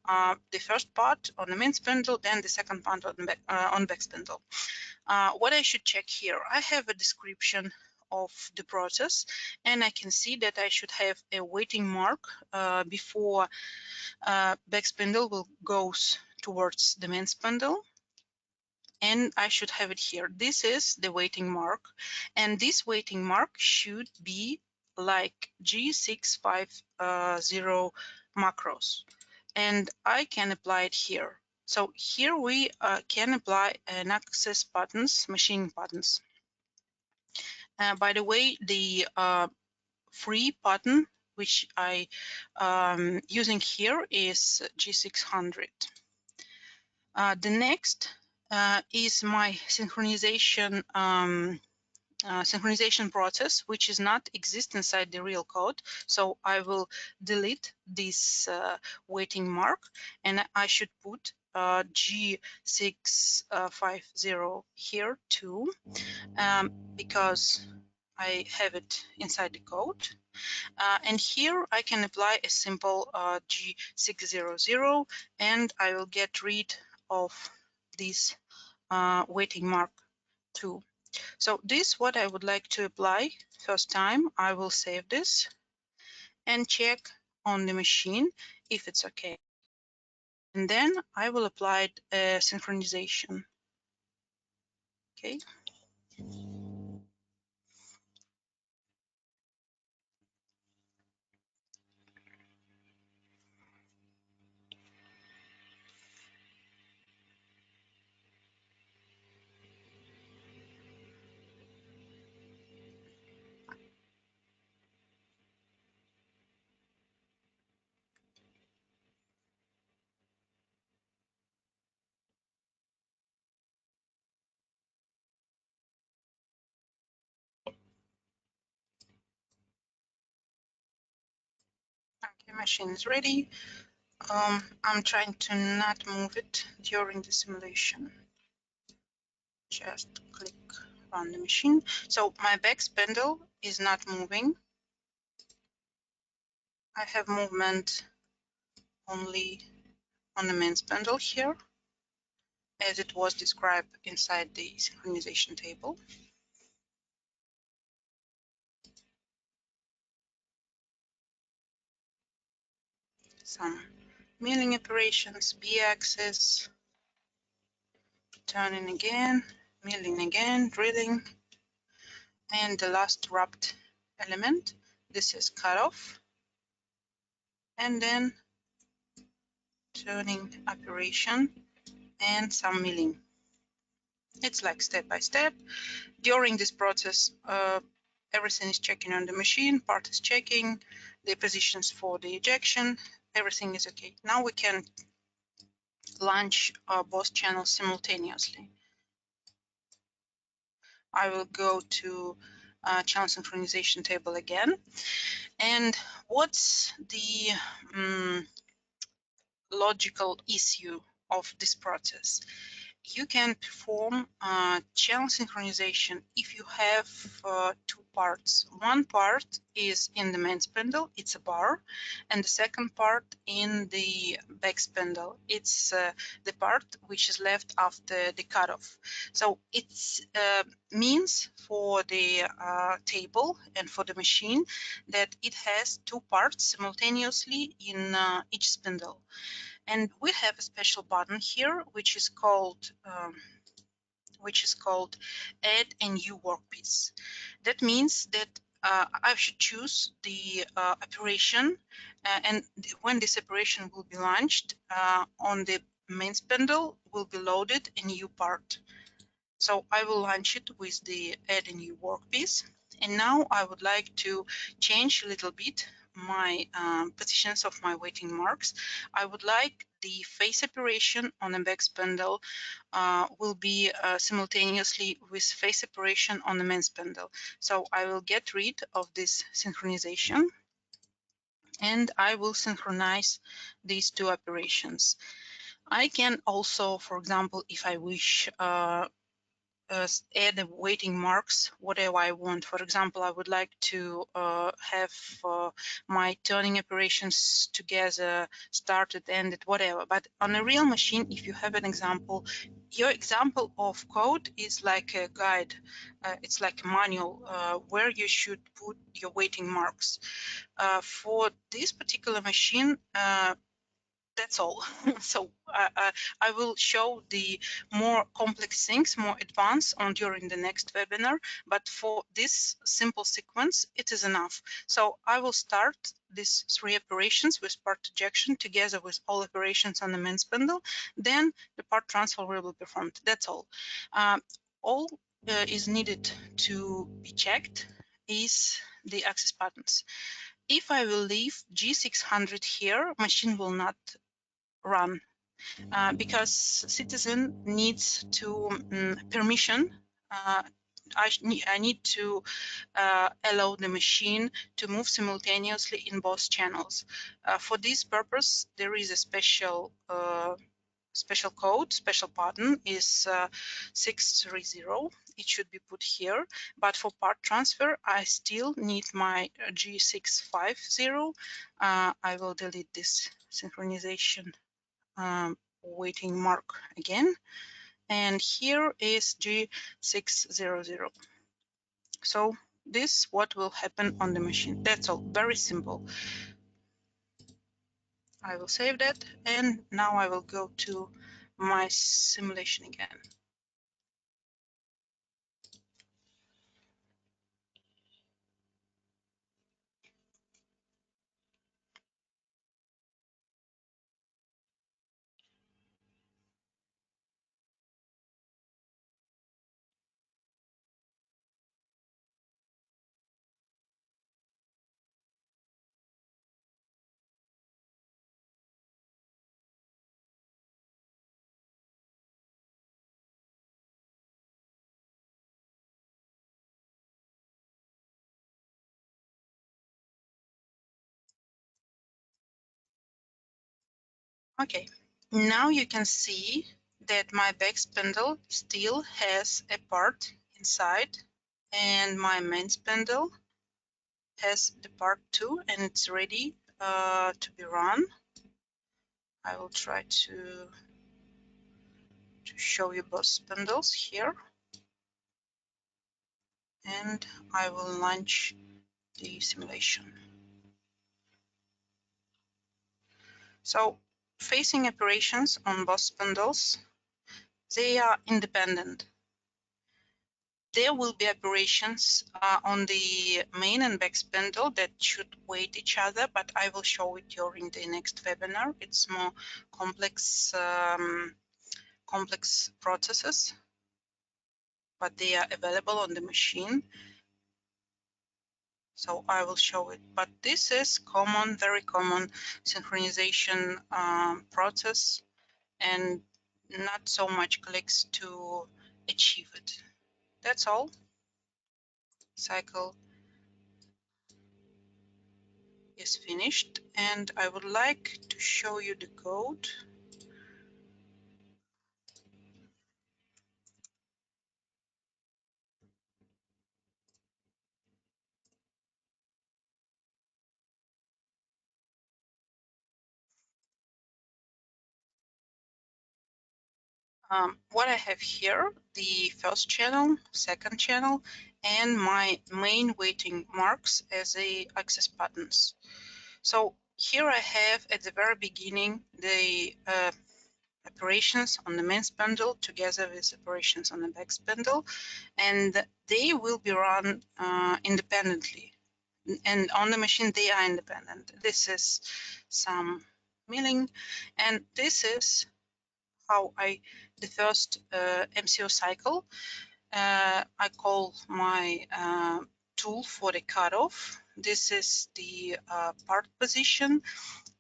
The first part on the main spindle, then the second part on the back spindle. What I should check here, I have a description of the process, and I can see that I should have a weighting mark before back spindle will goes towards the main spindle. And I should have it here. This is the weighting mark, and this weighting mark should be like G650 macros, and I can apply it here. So here we can apply an access buttons, machine buttons. By the way, the free button which I using here is G600. The next is my synchronization synchronization process, which is not exist inside the real code. So I will delete this weighting mark, and I should put G650 here too, because I have it inside the code. And here I can apply a simple G600, and I will get rid of this weighting mark too. So this what I would like to apply first time. I will save this and check on the machine if it's okay. And then I will apply synchronization. Okay. The machine is ready. I'm trying to not move it during the simulation. Just click on the machine. So my back spindle is not moving. I have movement only on the main spindle here, as it was described inside the synchronization table. Some milling operations, B-axis, turning again, milling again, drilling, and the last wrapped element. This is cut off, and then turning operation and some milling. It's like step by step. During this process, everything is checking on the machine, part is checking, the positions for the ejection, everything is okay. Now we can launch both channels simultaneously. I will go to channel synchronization table again. And what's the logical issue of this process? You can perform channel synchronization if you have two parts. One part is in the main spindle, it's a bar, and the second part in the back spindle, it's the part which is left after the cutoff. So it means for the table and for the machine that it has two parts simultaneously in each spindle. And we have a special button here, which is called Add a New Workpiece. That means that I should choose the operation, and when this operation will be launched, on the main spindle will be loaded a new part. So I will launch it with the Add a New Workpiece. And now I would like to change a little bit my positions of my waiting marks. I would like the face operation on the back spindle will be simultaneously with face operation on the main spindle. So I will get rid of this synchronization and I will synchronize these two operations. I can also, for example, if I wish, add the waiting marks whatever I want. For example, I would like to have my turning operations together, started, ended, whatever. But on a real machine, if you have an example, your example of code is like a guide. It's like a manual where you should put your waiting marks. For this particular machine, that's all. So I will show the more complex things, more advanced during the next webinar, but for this simple sequence, it is enough. So I will start these three operations with part ejection together with all operations on the main spindle, then the part transfer will be performed. That's all. All is needed to be checked is the access patterns. If I will leave G600 here, machine will not run because citizen needs to permission. I need to allow the machine to move simultaneously in both channels. For this purpose, there is a special code, special pattern is 630. It should be put here, but for part transfer, I still need my G650. I will delete this synchronization waiting mark again, and here is G600. So this what will happen on the machine. That's all, very simple. I will save that, and now I will go to my simulation again. Okay, now you can see that my back spindle still has a part inside, and my main spindle has the part too, and it's ready to be run. I will try to show you both spindles here, and I will launch the simulation. So facing operations on both spindles, they are independent. There will be operations on the main and back spindle that should weight each other, but I will show it during the next webinar. It's more complex, complex processes, but they are available on the machine. So I will show it. But this is common, very common synchronization process, and not so much clicks to achieve it. That's all. Cycle is finished, and I would like to show you the code. What I have here, the first channel, second channel, and my main weighting marks as a access buttons. So here I have at the very beginning the operations on the main spindle together with operations on the back spindle, and they will be run independently. And on the machine they are independent. This is some milling, and this is how the first MCO cycle. I call my tool for the cutoff. This is the part position,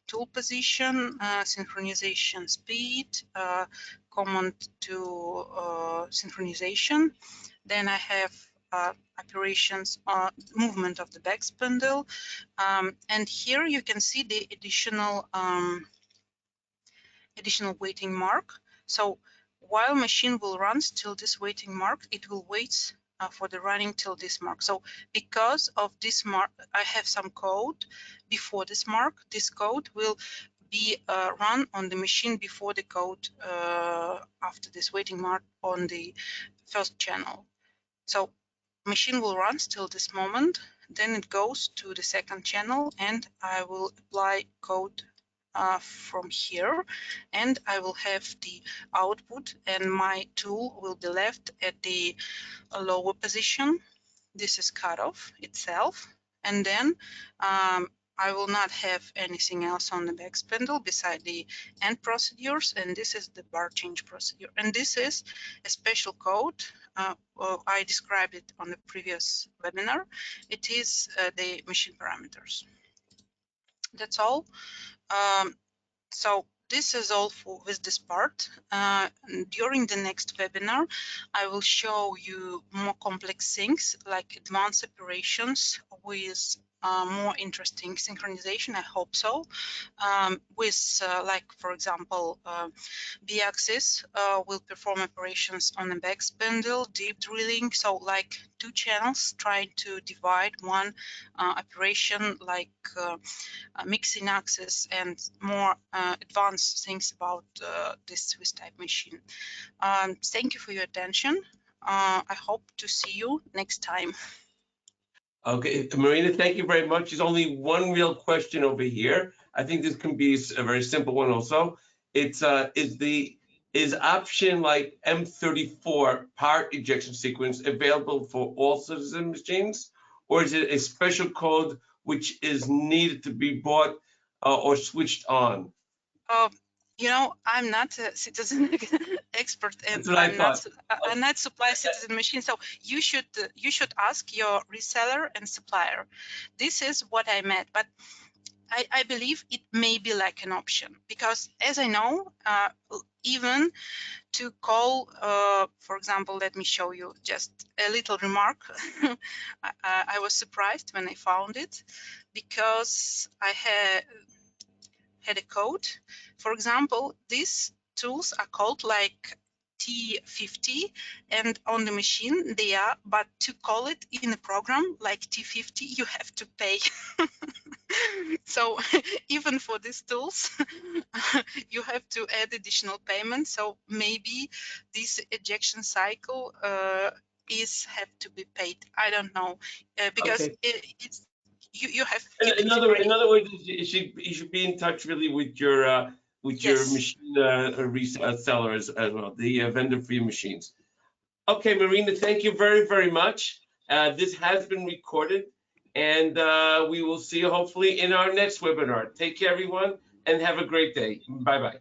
tool position, synchronization speed, command to synchronization. Then I have operations movement of the back spindle, and here you can see the additional weighting mark. So while machine will run till this weighting mark, it will wait for the running till this mark. So because of this mark, I have some code before this mark. This code will be run on the machine before the code after this weighting mark on the first channel. So machine will run till this moment, then it goes to the second channel, and I will apply code from here, and I will have the output, and my tool will be left at the lower position. This is cutoff itself, and then I will not have anything else on the back spindle beside the end procedures, and this is the bar change procedure. And this is a special code. I described it on the previous webinar. It is the machine parameters. That's all. So this is all with this part. During the next webinar, I will show you more complex things like advanced operations with more interesting synchronization, I hope so, with like, for example, B-axis will perform operations on the back spindle, deep drilling, so like two channels trying to divide one operation, like mixing axis, and more advanced things about this Swiss type machine. Thank you for your attention. I hope to see you next time. Okay, Marina, thank you very much. There's only one real question over here. I think this can be a very simple one also. It's is option like M34 part ejection sequence available for all citizen machines, or is it a special code which is needed to be bought or switched on? You know, I'm not a citizen expert, and That's what I thought. I'm not supply citizen machine. So you should ask your reseller and supplier. This is what I meant, but I believe it may be like an option, because as I know, even to call, for example, let me show you just a little remark. I was surprised when I found it, because I had had a code. For example, these tools are called like T50, and on the machine they are, but to call it in a program like T50, you have to pay. So even for these tools, you have to add additional payment. So maybe this ejection cycle have to be paid. I don't know, because Okay. it's you have In you other already. words, you should be in touch really with your Yes. machine reseller as well, the vendor for your machines. Okay, Marina, thank you very, very much. This has been recorded, and we will see you hopefully in our next webinar. Take care, everyone, and have a great day. Bye-bye.